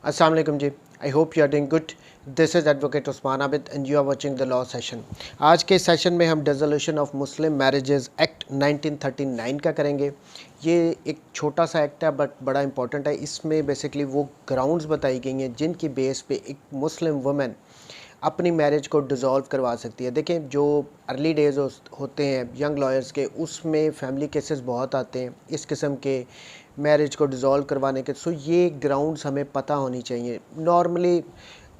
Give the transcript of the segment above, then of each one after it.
अस्सलाम वालेकुम जी। I hope you are doing good. This is advocate Usman Abid and you are watching the law session. आज के session में हम dissolution of Muslim marriages act 1939 का करेंगे। ये एक छोटा सा एक्ट है बट बड़ा इंपॉर्टेंट है। इसमें बेसिकली वो ग्राउंड्स बताई गई हैं जिनकी बेस पे एक मुस्लिम वुमेन अपनी मैरिज को डिज़ोल्व करवा सकती है। देखें, जो अर्ली डेज़ होते हैं यंग लॉयर्स के, उसमें फैमिली केसेस बहुत आते हैं इस किस्म के मैरिज को डिज़ोल्व करवाने के। सो ये ग्राउंड्स हमें पता होनी चाहिए। नॉर्मली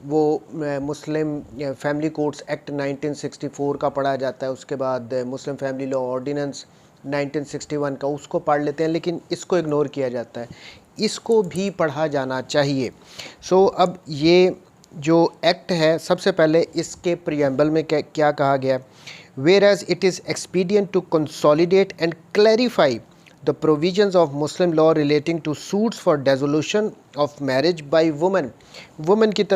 वो मुस्लिम फैमिली कोड्स एक्ट 1964 का पढ़ा जाता है, उसके बाद मुस्लिम फैमिली लॉ ऑर्डिनेंस 1961 का, उसको पढ़ लेते हैं, लेकिन इसको इग्नोर किया जाता है। इसको भी पढ़ा जाना चाहिए। सो अब ये जो एक्ट है, सबसे पहले इसके प्रियम्बल में क्या कहा गया, whereas it is expedient to consolidate and clarify the provisions of Muslim law relating to suits for dissolution of marriage by women।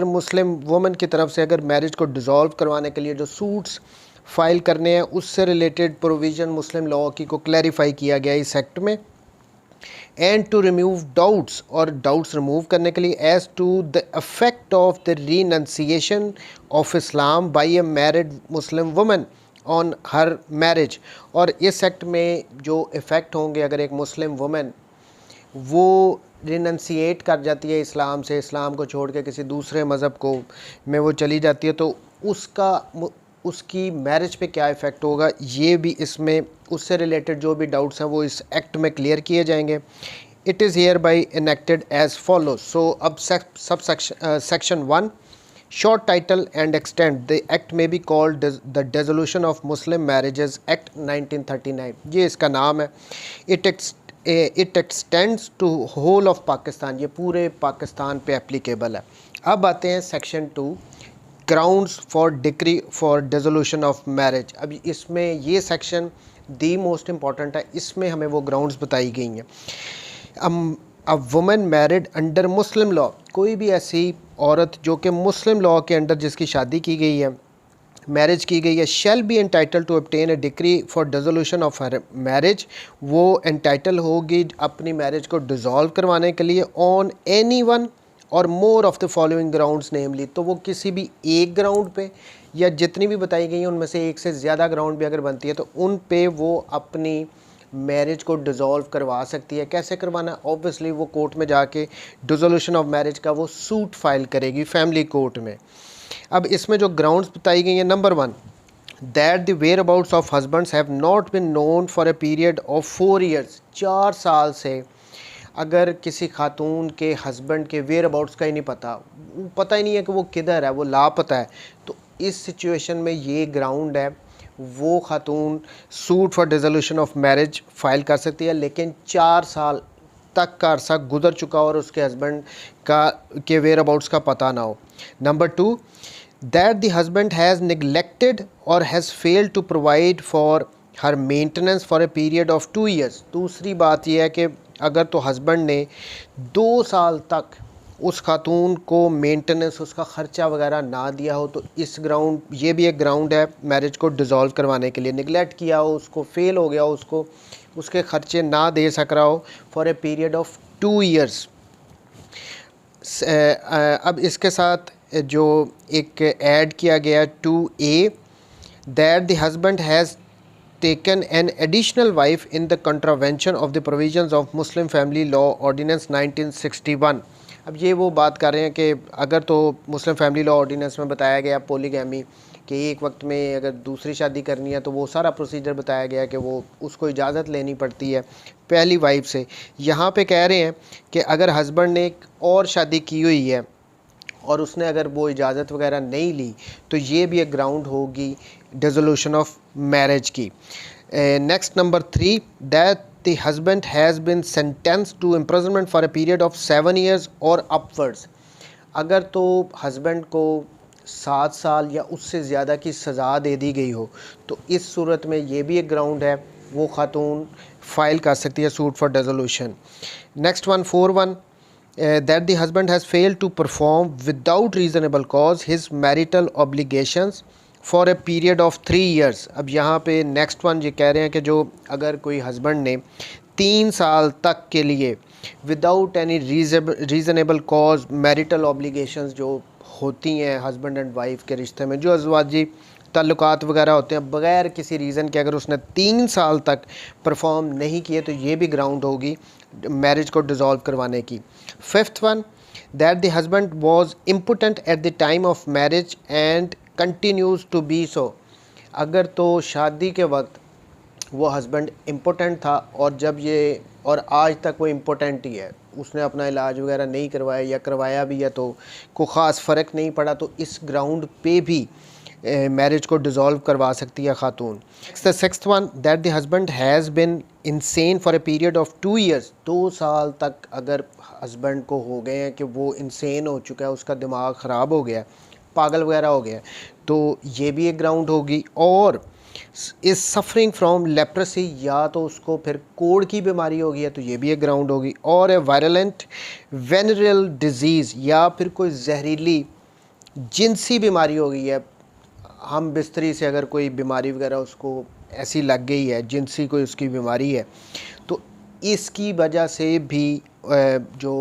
Muslim women की तरफ से अगर मैरिज को डिज़ोल्व करवाने के लिए जो सूट्स फाइल करने हैं, उससे रिलेटेड प्रोविज़न मुस्लिम लॉ की को क्लैरिफाई किया गया इस एक्ट में। एंड टू रिमूव डाउट्स, और डाउट्स रिमूव करने के लिए, as to the effect of the renunciation of Islam by a married Muslim women on her marriage. और इस एक्ट में जो इफ़ेक्ट होंगे, अगर एक मुस्लिम वुमेन वो रिनंसिएट कर जाती है इस्लाम से, इस्लाम को छोड़ के किसी दूसरे मज़हब को में वो चली जाती है, तो उसकी मैरिज पे क्या इफ़ेक्ट होगा, ये भी इसमें उससे रिलेटेड जो भी डाउट्स हैं वो इस एक्ट में क्लियर किए जाएंगे। It is hereby enacted as follows. So अब subsection 1, short title and extent, the act may be called the dissolution of Muslim marriages act 1939। ये इसका नाम है। it extends to whole of Pakistan, ये पूरे पाकिस्तान पे applicable है। अब आते हैं section 2, grounds for decree for dissolution of marriage. अब इसमें ये सेक्शन दी मोस्ट इम्पॉर्टेंट है। इसमें हमें वो ग्राउंड्स बताई गई हैं। A women married under Muslim law, कोई भी ऐसी औरत जो कि मुस्लिम लॉ के अंडर जिसकी शादी की गई है, मैरिज की गई है, shall be entitle to obtain a decree for dissolution of her marriage। वो एंटाइटल होगी अपनी मैरिज को डिज़ोल्व करवाने के लिए on any one or more of the following grounds namely. तो वो किसी भी एक ग्राउंड पे, या जितनी भी बताई गई हैं उनमें से एक से ज़्यादा ग्राउंड भी अगर बनती है तो उन पे वो अपनी मैरिज को डिज़ोल्व करवा सकती है। कैसे करवाना, ऑब्वियसली वो कोर्ट में जाके डिसोल्यूशन ऑफ मैरिज का वो सूट फाइल करेगी फैमिली कोर्ट में। अब इसमें जो ग्राउंड्स बताई गई हैं, number 1, that the whereabouts of husband's have not been known for a period of 4 years. 4 साल से अगर किसी खातून के हस्बैंड के वेयर अबाउट्स का ही नहीं पता ही नहीं है कि वो किधर है, वो लापता है, तो इस सिचुएशन में ये ग्राउंड है, वो खातून suit for dissolution of marriage file कर सकती है, लेकिन 4 साल तक का अरसा गुजर चुका और उसके हस्बैंड के वेयर अबाउट्स का पता ना हो। Number 2, that the husband has neglected or has failed to provide for her maintenance for a period of 2 years. दूसरी बात यह है कि अगर तो हस्बैंड ने 2 साल तक उस खातून को मेंटेनेंस, उसका ख़र्चा वगैरह ना दिया हो, तो इस ग्राउंड, ये भी एक ग्राउंड है मैरिज को डिज़ोल्व करवाने के लिए। निगलेक्ट किया हो, उसको फेल हो गया हो, उसको उसके ख़र्चे ना दे सक रहा हो for a period of 2 years. अब इसके साथ जो एक ऐड किया गया 2A, that the husband has taken an additional wife in the contravention of the provisions of Muslim Family Law Ordinance 1961। अब ये वो बात कर रहे हैं कि अगर तो मुस्लिम फैमिली लॉ ऑर्डिनेंस में बताया गया पोलीगैमी कि एक वक्त में अगर दूसरी शादी करनी है तो वो सारा प्रोसीजर बताया गया कि वो उसको इजाज़त लेनी पड़ती है पहली वाइफ से। यहाँ पे कह रहे हैं कि अगर हस्बैंड ने एक और शादी की हुई है और उसने अगर वो इजाज़त वगैरह नहीं ली, तो ये भी एक ग्राउंड होगी डिसोल्यूशन ऑफ मैरिज की। Next number 3, that the husband has been sentenced to imprisonment for a period of 7 years और अपवर्ड्स। अगर तो हस्बैंड को 7 साल या उससे ज़्यादा की सज़ा दे दी गई हो, तो इस सूरत में ये भी एक ग्राउंड है, वो खातून फाइल कर सकती है suit for dissolution. Next one 4.1, that the husband has failed to perform without reasonable cause his marital obligations for a period of 3 years। अब यहाँ पे नेक्स्ट वन ये कह रहे हैं कि जो अगर कोई हस्बैंड ने 3 साल तक के लिए without any reasonable cause marital obligations जो होती हैं हस्बैंड एंड वाइफ के रिश्ते में, जो अज़वाजी ताल्लुकात वगैरह होते हैं, बग़ैर किसी रीज़न के अगर उसने 3 साल तक परफॉर्म नहीं किए तो ये भी ग्राउंड होगी मैरिज को डिज़ोल्व करवाने की। Fifth one, that the husband was impotent at the time of marriage and continues to be so. अगर तो शादी के वक्त वो हस्बैंड इम्पोर्टेंट था और आज तक वो इम्पोर्टेंट ही है, उसने अपना इलाज वगैरह नहीं करवाया या करवाया भी है तो कोई ख़ास फ़र्क नहीं पड़ा, तो इस ग्राउंड पे भी मैरिज को डिज़ोल्व करवा सकती है खातून। The sixth one, that the husband has bin insane for a period of 2 years. 2 साल तक अगर हस्बैंड को हो गए हैं कि वो इंसेन हो चुका है, उसका दिमाग ख़राब हो गया है, पागल वगैरह हो गया है, तो ये भी एक ग्राउंड होगी। और इज़ सफरिंग फ्रॉम लेप्रेसी, या तो उसको फिर कोढ़ की बीमारी होगी है तो ये भी एक ग्राउंड होगी। और ए वायलेंट वेनरल डिजीज़, या फिर कोई जहरीली जिनसी बीमारी हो गई है, हम बिस्तरी से अगर कोई बीमारी वगैरह उसको ऐसी लग गई है, जिनसी कोई उसकी बीमारी है, तो इसकी वजह से भी जो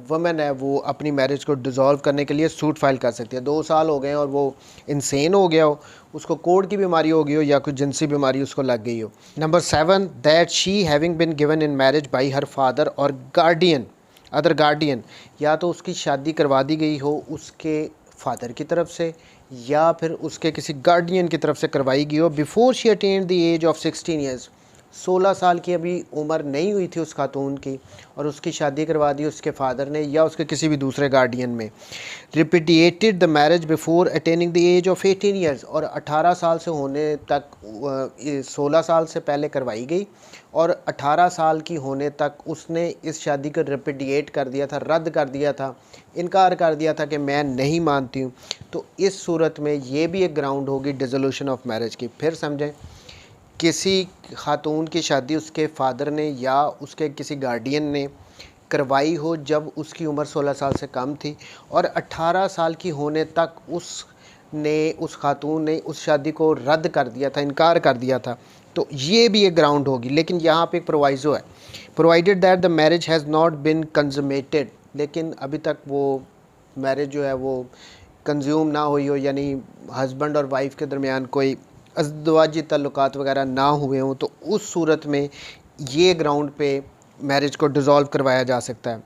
वमेन है वो अपनी मैरिज को डिज़ोल्व करने के लिए सूट फाइल कर सकती है। 2 साल हो गए हैं और वो इंसेन हो गया हो, उसको कोढ़ की बीमारी हो गई हो या कोई जिनसी बीमारी उसको लग गई हो। Number 7, that she having been given in marriage by her father और गार्डियन अदर गार्डियन, या तो उसकी शादी करवा दी गई हो उसके फादर की तरफ से या फिर उसके किसी गार्डियन की तरफ से करवाई गई हो before she attend the age of 16 years. 16 साल की अभी उम्र नहीं हुई थी उस खातून की और उसकी शादी करवा दी उसके फादर ने या उसके किसी भी दूसरे गार्डियन में। Repudiated the marriage before attaining the age of 18 years, और 18 साल से होने तक 16 साल से पहले करवाई गई और 18 साल की होने तक उसने इस शादी को रिपीडिएट कर दिया था, रद्द कर दिया था, इनकार कर दिया था कि मैं नहीं मानती हूँ, तो इस सूरत में ये भी एक ग्राउंड होगी डिसोल्यूशन ऑफ मैरिज की। फिर समझें, किसी खातून की शादी उसके फादर ने या उसके किसी गार्डियन ने करवाई हो जब उसकी उम्र 16 साल से कम थी और 18 साल की होने तक उस खातून ने उस शादी को रद्द कर दिया था, इनकार कर दिया था, तो ये भी एक ग्राउंड होगी। लेकिन यहाँ पे एक प्रोवाइज़ो है, provided that the marriage has not been consummated, लेकिन अभी तक वो मैरिज जो है वो कंज्यूम ना हुई हो, यानी हस्बैंड और वाइफ के दरमियान कोई अज़दवाजी ताल्लुकात वगैरह ना हुए हों, तो उस सूरत में ये ग्राउंड पे मैरिज को डिज़ोल्व करवाया जा सकता है।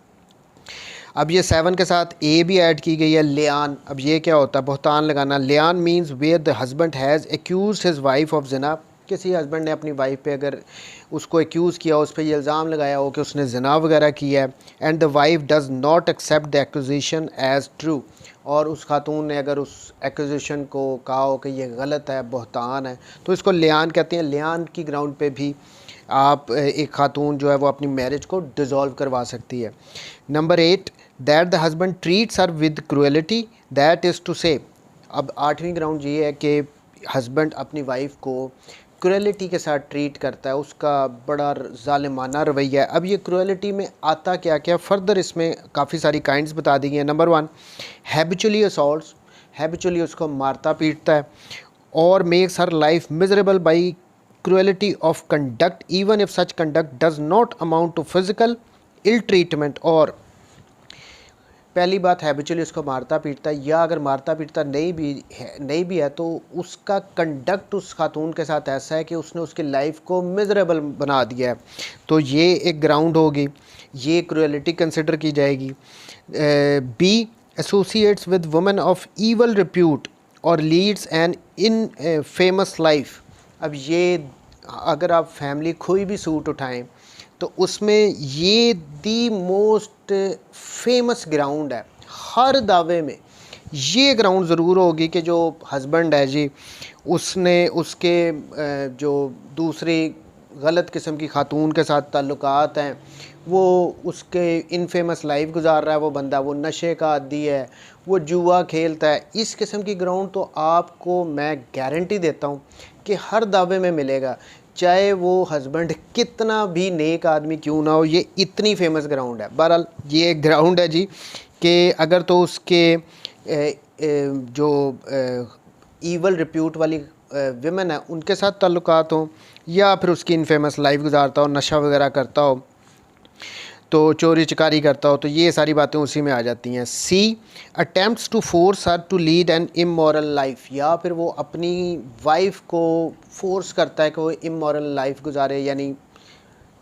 अब ये 7 के साथ ए भी ऐड की गई है, लियान। अब ये क्या होता है? बहतान लगाना। लियान means where the husband has accused his wife of ज़िना। किसी हस्बैंड ने अपनी वाइफ पे अगर उसको एक्यूज़ किया, उस पर ये इल्ज़ाम लगाया हो कि उसने ज़िना वगैरह किया है, and the wife does not accept the accusation as true, और उस खातून ने अगर उस एक्यूजेशन को कहा हो कि ये गलत है, बहतान है, तो इसको लियान कहते हैं। लियान की ग्राउंड पे भी आप एक खातून जो है वो अपनी मैरिज को डिज़ोल्व करवा सकती है। Number 8, that the husband treats her with cruelty, that is to say. अब 8वीं ग्राउंड ये है कि हस्बैंड अपनी वाइफ को क्रूएलिटी के साथ ट्रीट करता है, उसका बड़ा ज़ालिमाना रवैया है। अब ये क्रूएलिटी में आता क्या क्या, फर्दर इसमें काफ़ी सारी काइंड्स बता दी गई हैं। नंबर 1, हैबिचुअली असॉल्ट्स, हैबिचुअली उसको मारता पीटता है, और makes her life miserable by cruelty of conduct even if such conduct does not amount to physical ill treatment. और पहली बात, हैबिचुअली उसको मारता पीटता है, या अगर मारता पीटता नहीं भी है तो उसका कंडक्ट उस खातून के साथ ऐसा है कि उसने उसकी लाइफ को मिजरेबल बना दिया है, तो ये एक ग्राउंड होगी, ये क्रूएलिटी कंसिडर की जाएगी। B, associates with women of evil repute और leads an infamous life. अब ये अगर आप फैमिली कोई भी सूट उठाएं तो उसमें ये दी मोस्ट फेमस ग्राउंड है। हर दावे में ये ग्राउंड ज़रूर होगी कि जो हस्बैंड है जी, उसने उसके जो दूसरी गलत किस्म की खातून के साथ ताल्लुकात हैं, वो उसके इनफेमस लाइफ गुजार रहा है, वो बंदा, वो नशे का आदी है, वो जुआ खेलता है। इस किस्म की ग्राउंड तो आपको मैं गारंटी देता हूँ कि हर दावे में मिलेगा, चाहे वो हस्बैंड कितना भी नेक आदमी क्यों ना हो, ये इतनी फेमस ग्राउंड है। बहरहाल ये एक ग्राउंड है जी कि अगर तो उसके जो ईवल रिप्यूट वाली विमेन है उनके साथ ताल्लुकात हों, या फिर उसकी इनफेमस लाइफ गुजारता हो, नशा वगैरह करता हो, तो चोरी चकारी करता हो, तो ये सारी बातें उसी में आ जाती हैं। C, attempts to force her to lead an immoral life, या फिर वो अपनी वाइफ को फोर्स करता है कि वो इमोरल लाइफ गुजारे, यानी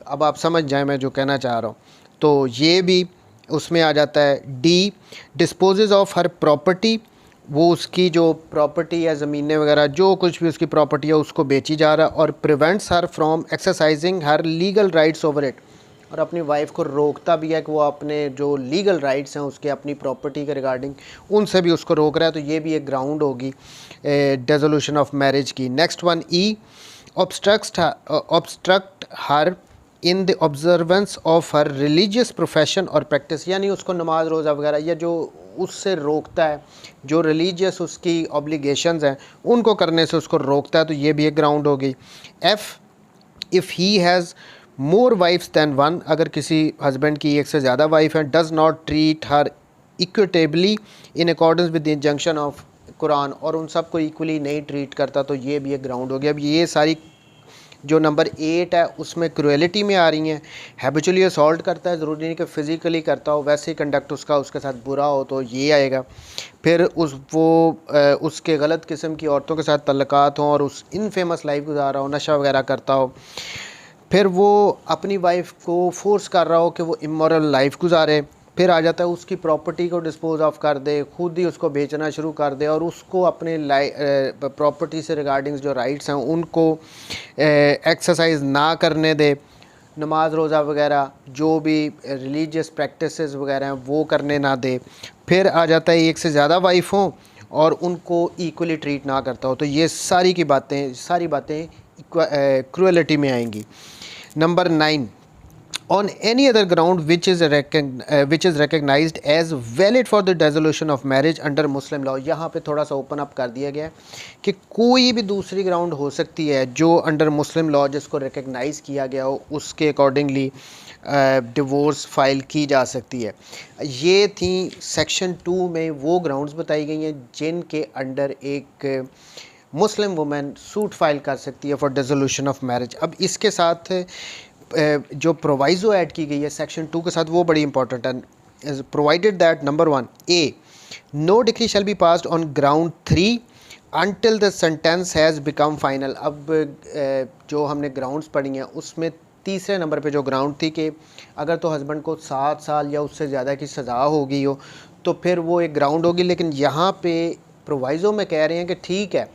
अब आप समझ जाएं मैं जो कहना चाह रहा हूँ, तो ये भी उसमें आ जाता है। D, disposes of her property, वो उसकी जो प्रॉपर्टी या ज़मीनें वगैरह जो कुछ भी उसकी प्रॉपर्टी है उसको बेची जा रहा है। और prevents her from exercising her legal rights over it, और अपनी वाइफ को रोकता भी है कि वो अपने जो लीगल राइट्स हैं उसके अपनी प्रॉपर्टी के रिगार्डिंग उनसे भी उसको रोक रहा है, तो ये भी एक ग्राउंड होगी डिसोल्यूशन ऑफ मैरिज की। Next one, E, obstruct her in the observance of her religious profession और प्रैक्टिस, यानी उसको नमाज रोज़ा वगैरह या जो उससे रोकता है, जो रिलीजियस उसकी ऑब्लिगेशंस हैं उनको करने से उसको रोकता है, तो ये भी एक ग्राउंड होगी। F, if he has more wives than one, अगर किसी हस्बैंड की एक से ज़्यादा वाइफ हैं, does not treat her equitably in accordance with the injunction of Quran, और उन सब को इक्वली नहीं ट्रीट करता, तो ये भी एक ग्राउंड हो गया। अब ये सारी जो नंबर 8 है उसमें क्रुएलिटी में आ रही हैं। हैबिचुअली असॉल्ट करता है, ज़रूरी नहीं कि फ़िज़िकली करता हो, वैसे ही कंडक्ट उसका उसके साथ बुरा हो, तो ये आएगा। फिर उसके गलत किस्म की औरतों के साथ तल्लुकात हों और उस इनफेमस लाइफ गुजार रहा हो, नशा वगैरह करता हो। फिर वो अपनी वाइफ को फोर्स कर रहा हो कि वो इमोरल लाइफ गुजारे। फिर आ जाता है उसकी प्रॉपर्टी को डिस्पोज ऑफ कर दे, खुद ही उसको बेचना शुरू कर दे, और उसको अपने प्रॉपर्टी से रिगार्डिंग जो राइट्स हैं उनको एक्सरसाइज ना करने दे, नमाज रोज़ा वगैरह जो भी रिलीजियस प्रैक्टिसेस वगैरह हैं वो करने ना दे। फिर आ जाता है एक से ज़्यादा वाइफ हों और उनको इक्वली ट्रीट ना करता हो, तो ये सारी बातें क्रुएलिटी में आएंगी। Number 9, on any other ground which is recognized as valid for the dissolution of marriage under Muslim law, यहाँ पे थोड़ा सा ओपन अप कर दिया गया है कि कोई भी दूसरी ग्राउंड हो सकती है जो अंडर मुस्लिम लॉ जिसको रिकग्नाइज़ किया गया हो उसके अकॉर्डिंगली डिवोर्स फाइल की जा सकती है। ये थी सेक्शन 2 में वो ग्राउंड्स बताई गई हैं जिनके अंडर एक मुस्लिम वुमेन सूट फाइल कर सकती है फॉर डिसोल्यूशन ऑफ मैरिज। अब इसके साथ जो प्रोवाइज़ो ऐड की गई है सेक्शन 2 के साथ वो बड़ी इंपॉर्टेंट है। Provided that number 1, A, no decree shall be passed on ground 3 until the sentence has become final. अब जो हमने ग्राउंड्स पढ़ी हैं उसमें तीसरे नंबर पे जो ग्राउंड थी कि अगर तो हस्बैंड को 7 साल या उससे ज़्यादा की सज़ा हो गई हो तो फिर वो एक ग्राउंड होगी, लेकिन यहाँ पे प्रोवाइज़ो में कह रहे हैं कि ठीक है,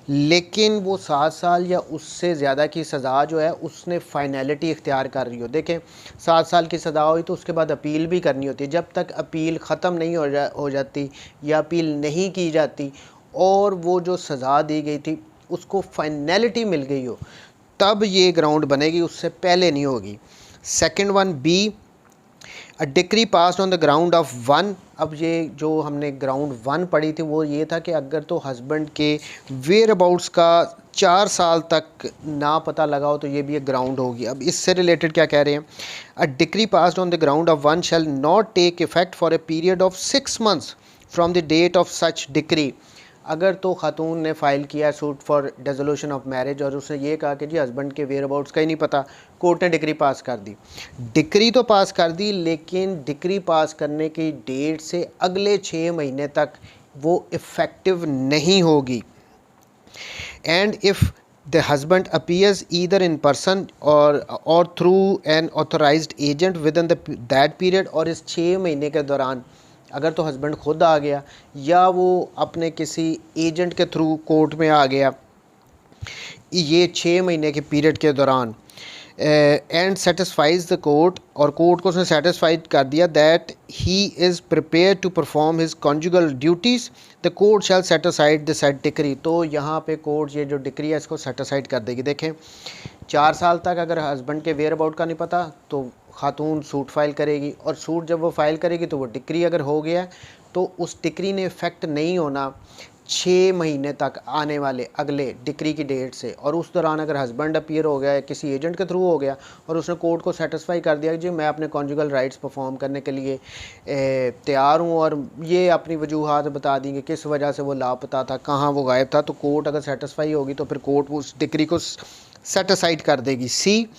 लेकिन वो 7 साल या उससे ज़्यादा की सज़ा जो है उसने फाइनलिटी इख्तियार कर रही हो। देखें 7 साल की सज़ा हुई तो उसके बाद अपील भी करनी होती है, जब तक अपील ख़त्म नहीं हो जाती या अपील नहीं की जाती और वो जो सज़ा दी गई थी उसको फाइनलिटी मिल गई हो तब ये ग्राउंड बनेगी, उससे पहले नहीं होगी। Second one, B, a decree passed on the ground of 1। अब ये जो हमने ग्राउंड 1 पढ़ी थी वो ये था कि अगर तो हस्बैंड के वेयर अबाउट्स का 4 साल तक ना पता लगा हो तो ये भी एक ग्राउंड होगी। अब इससे रिलेटेड क्या कह रहे हैं, a decree passed on the ground of 1 shall not take effect for a period of 6 months from the date of such decree. अगर तो खातून ने फ़ाइल किया suit for dissolution of marriage और उसने ये कहा कि जी हस्बैंड के वेयर अबाउट्स का ही नहीं पता, कोर्ट ने डिक्री पास कर दी। डिक्री तो पास कर दी लेकिन डिक्री पास करने की डेट से अगले 6 महीने तक वो इफ़ेक्टिव नहीं होगी। And if the husband appears either in person or through an authorised agent within that period, और इस 6 महीने के दौरान अगर तो हस्बैंड खुद आ गया या वो अपने किसी एजेंट के थ्रू कोर्ट में आ गया ये 6 महीने के पीरियड के दौरान, एंड सेटिस्फाइज द कोर्ट, और कोर्ट को उसने सेटिस्फाइड कर दिया that he is prepare to perform his conjugal duties, the court shall set aside the set decree. तो यहाँ पे कोर्ट ये जो डिक्री है इसको सेट असाइड कर देगी। देखें 4 साल तक अगर हस्बैंड के वेयर अबाउट का नहीं पता तो खातून सूट फाइल करेगी, और सूट जब वो फाइल करेगी तो वो डिक्री अगर हो गया तो उस डिक्री ने इफ़ेक्ट नहीं होना 6 महीने तक आने वाले अगले डिक्री की डेट से। और उस दौरान अगर हस्बैंड अपीयर हो गया किसी एजेंट के थ्रू हो गया और उसने कोर्ट को सेटिस्फाई कर दिया कि जी मैं अपने कॉन्जुगल राइट्स परफॉर्म करने के लिए तैयार हूँ, और ये अपनी वजूहात बता देंगे किस वजह से वो लापता था, कहाँ वो गायब था, तो कोर्ट अगर सेटिस्फाई होगी तो फिर कोर्ट उस डिक्री को सेट असाइड कर देगी। सी,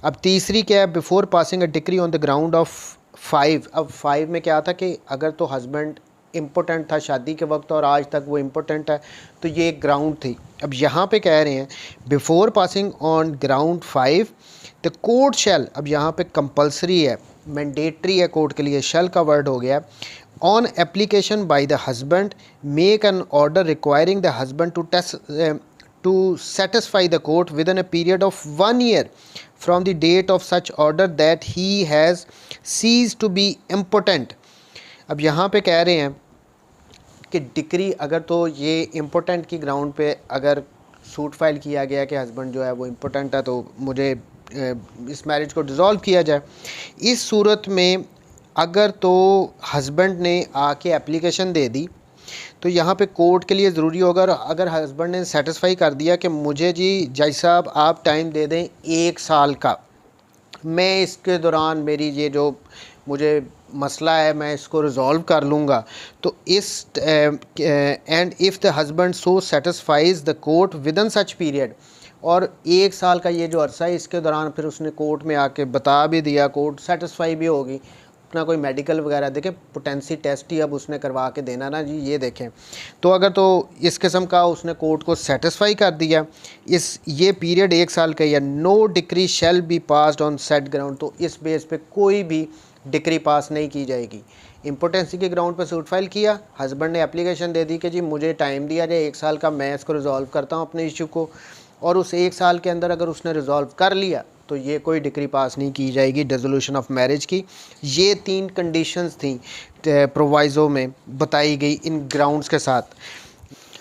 अब तीसरी क्या है, before passing a decree on the ground of 5। अब 5 में क्या था कि अगर तो हस्बैंड इम्पोर्टेंट था शादी के वक्त और आज तक वो इम्पोर्टेंट है, तो ये एक ग्राउंड थी। अब यहाँ पे कह रहे हैं before passing on ground 5 the court शैल, अब यहाँ पे कंपलसरी है, मैंडेटरी है कोर्ट के लिए, शैल का वर्ड हो गया। On application by the husband make an order requiring the husband to satisfy the court within a period of 1 year from the date of such order that he has ceased to be impotent। अब यहाँ पे कह रहे हैं कि decree अगर तो ये इम्पोर्टेंट की ग्राउंड पे अगर सूट फाइल किया गया कि हस्बैंड जो है वो इम्पोर्टेंट है तो मुझे इस मैरिज को डिज़ोल्व किया जाए, इस सूरत में अगर तो हस्बैंड ने आके एप्लीकेशन दे दी तो यहाँ पे कोर्ट के लिए ज़रूरी होगा, अगर हस्बैंड ने सेटिस्फाई कर दिया कि मुझे जी जज साहब आप टाइम दे दें 1 साल का, मैं इसके दौरान मेरी ये जो मुझे मसला है मैं इसको रिज़ॉल्व कर लूँगा, तो इस and if the husband so satisfies the court within such period, और 1 साल का ये जो अरसा है इसके दौरान फिर उसने कोर्ट में आके बता भी दिया, कोर्ट सेटिस्फाई भी होगी, अपना कोई मेडिकल वगैरह देखें, पोटेंसी टेस्ट ही अब उसने करवा के देना ना जी, ये देखें। तो अगर तो इस किस्म का उसने कोर्ट को सेटिस्फाई कर दिया, इस ये पीरियड 1 साल का, या no decree shall be passed on set ground, तो इस बेस पे कोई भी डिक्री पास नहीं की जाएगी। इम्पोर्टेंसी के ग्राउंड पे सूट फाइल किया, हस्बैंड ने एप्लीकेशन दे दी कि जी मुझे टाइम दिया जाए 1 साल का, मैं इसको रिज़ॉल्व करता हूँ अपने इशू को, और उस 1 साल के अंदर अगर उसने रिज़ॉल्व कर लिया तो ये कोई डिक्री पास नहीं की जाएगी डिसोल्यूशन ऑफ मैरिज की। ये 3 कंडीशंस थी प्रोवाइज़ो में बताई गई इन ग्राउंड्स के साथ।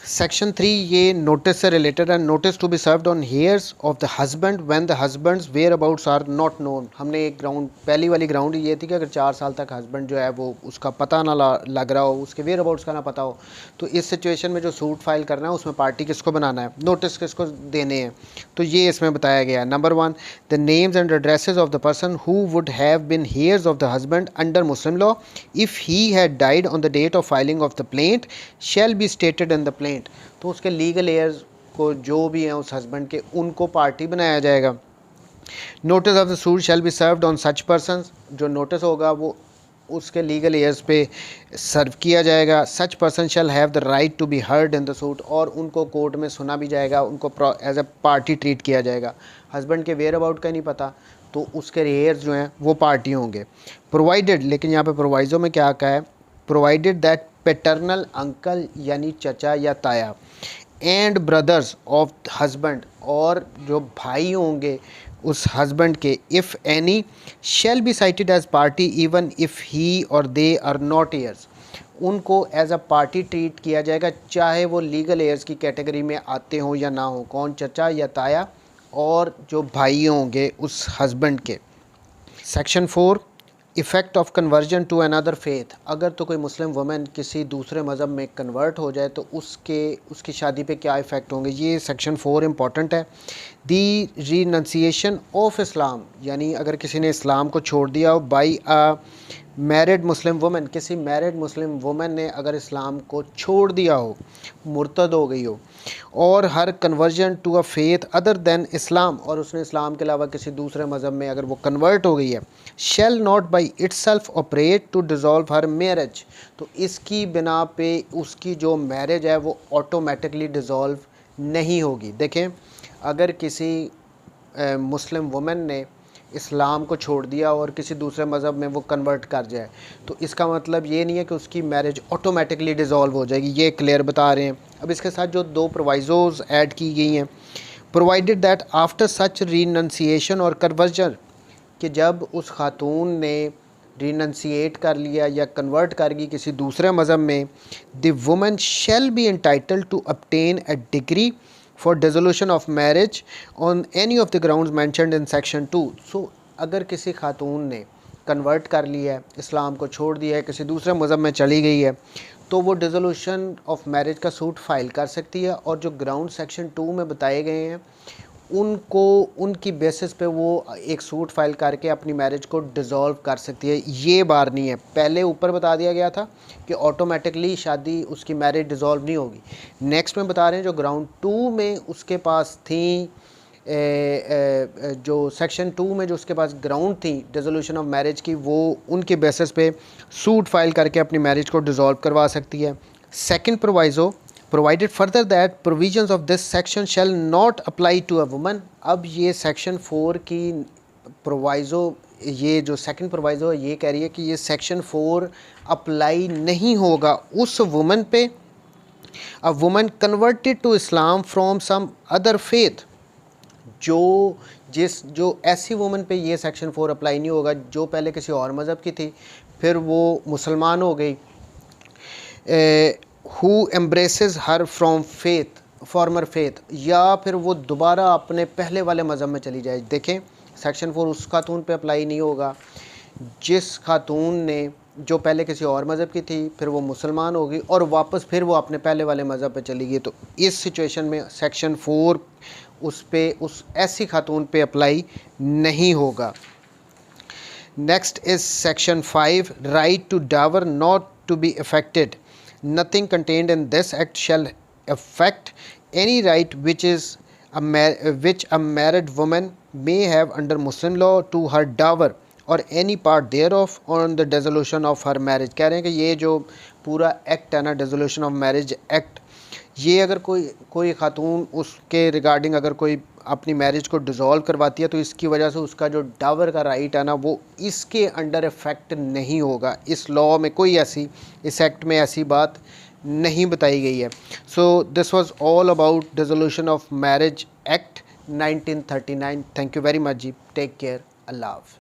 सेक्शन 3 ये नोटिस से रिलेटेड है। Notice to be served on heirs of the husband when the husband's whereabouts are not known. हमने एक ग्राउंड, पहली वाली ग्राउंड ये थी कि अगर 4 साल तक हस्बैंड जो है वो उसका पता ना लग रहा हो, उसके वेयर अबाउट्स का ना पता हो, तो इस सिचुएशन में जो सूट फाइल करना है उसमें पार्टी किसको बनाना है, नोटिस किसको देने हैं, तो ये इसमें बताया गया है। Number 1 the names and addresses of the person who would have been heirs of the husband under Muslim law if he had died on the date of filing of the plaint shall be stated in the plaint. तो उसके legal years को जो भी हैं उस husband के, उनको party बनाया जाएगा। Notice of the suit shall be served on such persons, जो नोटिस होगा वो उसके लीगल एयर्स पे सर्व किया जाएगा। Such person shall have the right to be heard in the suit, और उनको कोर्ट में सुना भी जाएगा, उनको एज अ पार्टी ट्रीट किया जाएगा। हस्बैंड के वेयर अबाउट का नहीं पता तो उसके एयर्स जो हैं वो पार्टी होंगे। प्रोवाइडेड, लेकिन यहाँ पे प्रोवाइजो में क्या कहा है, प्रोवाइडेड दैट पैटर्नल अंकल यानी चचा या ताया एंड ब्रदर्स ऑफ हस्बैंड, और जो भाई होंगे उस हस्बैंड के, if any shall be cited as party even if he और दे आर नॉट एयर्स, उनको एज अ पार्टी ट्रीट किया जाएगा चाहे वो लीगल एयर्स की कैटेगरी में आते हों या ना हो। कौन, चचा या ताया, और जो भाई होंगे उस हस्बैंड के। Section 4 effect of conversion to another faith, अगर तो कोई मुस्लिम वुमेन किसी दूसरे मज़हब में कन्वर्ट हो जाए तो उसकी शादी पे क्या इफ़ेक्ट होंगे, ये सेक्शन 4 इम्पॉर्टेंट है। दी रीनंसिएशन ऑफ इस्लाम, यानी अगर किसी ने इस्लाम को छोड़ दिया हो by a married Muslim women, किसी मैरिड मुस्लिम वुमेन ने अगर इस्लाम को छोड़ दिया हो, मुर्तद हो गई हो, or her conversion to a faith other than Islam, और उसने इस्लाम के अलावा किसी दूसरे मज़हब में अगर वो कन्वर्ट हो गई है, shall not by itself operate to dissolve her marriage, तो इसकी बिना पे उसकी जो मैरिज है वो ऑटोमेटिकली डिज़ोल्व नहीं होगी। देखें, अगर किसी मुस्लिम वुमेन ने इस्लाम को छोड़ दिया और किसी दूसरे मज़हब में वो कन्वर्ट कर जाए, तो इसका मतलब ये नहीं है कि उसकी मैरिज ऑटोमेटिकली डिज़ोल्व हो जाएगी, ये क्लियर बता रहे हैं। अब इसके साथ जो 2 प्रोवाइज़ोज़ ऐड की गई हैं, प्रोवाइडेड दैट आफ्टर सच रीनंसिएशन और कन्वर्जन, कि जब उस खातून ने रिनंसिएट कर लिया या कन्वर्ट कर गई किसी दूसरे मज़हब में, the woman shall be entitled to obtain a degree for dissolution of marriage on any of the grounds mentioned in section 2। सो अगर किसी खातून ने कन्वर्ट कर लिया है, इस्लाम को छोड़ दिया है, किसी दूसरे मज़हब में चली गई है, तो वो डिसोल्यूशन ऑफ मैरिज का सूट फाइल कर सकती है, और जो ग्राउंड सेक्शन 2 में बताए गए हैं उनको, उनकी बेसिस पे वो एक सूट फाइल करके अपनी मैरिज को डिज़ोल्व कर सकती है। ये बार नहीं है, पहले ऊपर बता दिया गया था कि ऑटोमेटिकली शादी, उसकी मैरिज डिज़ोल्व नहीं होगी। नेक्स्ट में बता रहे हैं जो ग्राउंड 2 में उसके पास थी जो सेक्शन 2 में जो उसके पास ग्राउंड थी डिसोल्यूशन ऑफ मैरिज की, वो उनके बेसिस पे सूट फाइल करके अपनी मैरिज को डिसॉल्व करवा सकती है। Second proviso, provided further that provisions of this section shall not apply to a woman. अब ये सेक्शन 4 की प्रोवाइजो, ये जो सेकंड प्रोवाइजो है ये कह रही है कि ये सेक्शन 4 अप्लाई नहीं होगा उस वुमन पे, a woman converted to Islam from some other faith. जो ऐसी वुमन पे ये सेक्शन 4 अप्लाई नहीं होगा जो पहले किसी और मज़हब की थी, फिर वो मुसलमान हो गई, who embraces her from faith farmer faith, या फिर वो दोबारा अपने पहले वाले मज़हब में चली जाए। देखें, सेक्शन 4 उस खातून पे अप्लाई नहीं होगा जिस खातून ने जो पहले किसी और मज़हब की थी, फिर वो मुसलमान हो गई और वापस फिर वो अपने पहले वाले मज़हब पे चली गई। तो इस सिचुएशन में सेक्शन 4 उस ऐसी खातून पे अप्लाई नहीं होगा। Next is section 5, right to dower not to be affected. Nothing contained in this act shall affect any right which a married woman may have under Muslim law to her dower or any part thereof on the dissolution of her marriage। कह रहे हैं कि ये जो पूरा act है ना, dissolution of marriage act, ये अगर कोई खातून उसके रिगार्डिंग अगर कोई अपनी मैरिज को डिज़ोल्व करवाती है तो इसकी वजह से उसका जो डावर का राइट है ना वो इसके अंडर इफेक्ट नहीं होगा। इस लॉ में कोई ऐसी, इस एक्ट में ऐसी बात नहीं बताई गई है। So this was all about dissolution of marriage act 1939। Thank you very much जी, टेक केयर, अल्लाह हाफ़िज़।